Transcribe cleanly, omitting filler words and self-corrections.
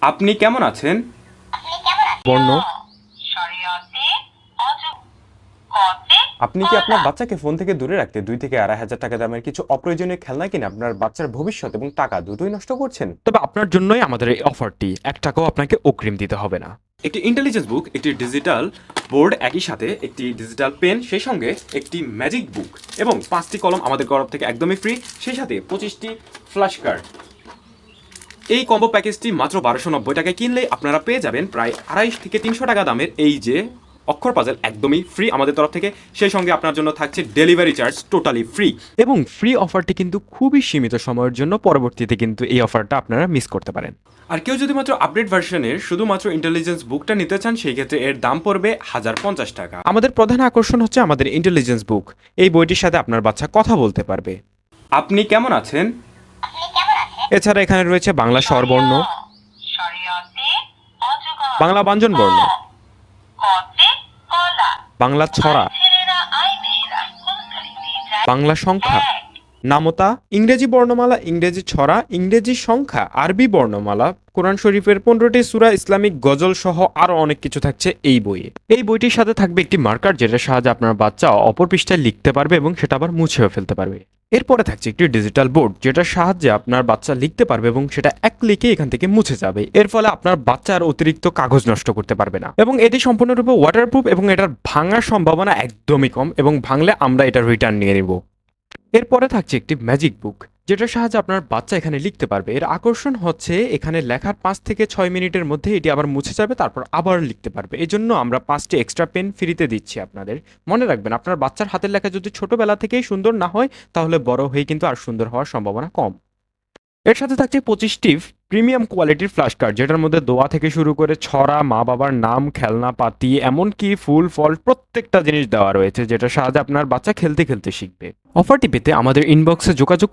আপনি কেমন আছেন? বর্ণ। আপনি কি আপনার বাচ্চাকে ফোন থেকে দূরে রাখতে 2 থেকে 2,500 টাকা দামের কিছু অপ্রয়োজনীয় খেলনা কিনে আপনার বাচ্চার ভবিষ্যৎ এবং টাকা দুটোই নষ্ট করছেন? তবে আপনার জন্যই আমাদের এই অফারটি, 1 টাকাও আপনাকে অগ্রিম দিতে হবে না। একটি ইন্টেলিজেন্স বুক, একটি ডিজিটাল বোর্ড, একই সাথে একটি ডিজিটাল পেন, সেই সঙ্গে একটি ম্যাজিক বুক এবং 5টি কলম আমাদের তরফ থেকে একদমই ফ্রি, সেই সাথে 25টি ফ্ল্যাশ কার্ড। এই কম্বো প্যাকেজটি মাত্র 1290 টাকায় কিনলে আপনারা পেয়ে যাবেন প্রায় 250 থেকে 300 টাকা দামের এই যে অক্ষর পাজল একদমই ফ্রি আমাদের তরফ থেকে। সেই সঙ্গে আপনার জন্য থাকছে ডেলিভারি চার্জ টোটালি ফ্রি। এবং ফ্রি অফারটি কিন্তু খুবই সীমিত সময়ের জন্য, পরবর্তীতে কিন্তু এই অফারটা আপনারা মিস করতে পারেন। আর কেউ যদি মাত্র আপডেট ভার্সনের শুধুমাত্র ইন্টেলিজেন্স বুকটা নিতে চান, সেই ক্ষেত্রে এর দাম পড়বে 1050 টাকা। আমাদের প্রধান আকর্ষণ হচ্ছে আমাদের ইন্টেলিজেন্স বুক। এই বইটির সাথে আপনার বাচ্চা কথা বলতে পারবে। আপনি কেমন আছেন? এছাড়া এখানে রয়েছে বাংলা স্বরবর্ণ, বাংলা ব্যঞ্জন বর্ণ, বাংলা ছড়া, বাংলা সংখ্যা, নামতা, ইংরেজি বর্ণমালা, ইংরেজি ছড়া, ইংরেজি সংখ্যা, আরবি বর্ণমালা, কোরআন শরীফের 15টি সূরা, ইসলামিক গজল সহ আরো অনেক কিছু থাকছে এই বইয়ে। এই বইটির সাথে থাকবে একটি মার্কার, যেটার সাহায্যে আপনার বাচ্চা অপর পৃষ্ঠায় লিখতে পারবে এবং সেটা আবার মুছেও ফেলতে পারবে। এরপরে থাকছে একটি ডিজিটাল বোর্ড, যেটার সাহায্যে আপনার বাচ্চা লিখতে পারবে এবং সেটা এক ক্লিকে এখান থেকে মুছে যাবে। এর ফলে আপনার বাচ্চার অতিরিক্ত কাগজ নষ্ট করতে পারবে না এবং এটি সম্পূর্ণরূপে ওয়াটারপ্রুফ এবং এটার ভাঙার সম্ভাবনা একদমই কম, এবং ভাঙলে আমরা এটা রিটার্ন নিয়ে নেব। এরপরে থাকছে একটি ম্যাজিক বুক, যেটার সাহায্যে আপনার বাচ্চা এখানে লিখতে পারবে। এর আকর্ষণ হচ্ছে এখানে লেখার 5 থেকে 6 মিনিটের মধ্যে এটি আবার মুছে যাবে, তারপর আবার লিখতে পারবে। এই জন্য আমরা 5টি এক্সট্রা পেন ফ্রিতে দিচ্ছি আপনাদের। মনে রাখবেন, আপনার বাচ্চার হাতের লেখা যদি ছোটবেলা থেকেই সুন্দর না হয়, তাহলে বড় হয়ে কিন্তু আর সুন্দর হওয়ার সম্ভাবনা কম। এর সাথে থাকছে 25টি প্রিমিয়াম কোয়ালিটির ফ্ল্যাশ কার্ড, যেটার মধ্যে দোয়া থেকে শুরু করে ছড়া, মা বাবার নাম, খেলনা পাতি, এমনকি ফুল ফল প্রত্যেকটা জিনিস দেওয়া রয়েছে, যেটার সাহায্যে আপনার বাচ্চা খেলতে খেলতে শিখবে। অফারটি পেতে আমাদের ইনবক্সে যোগাযোগ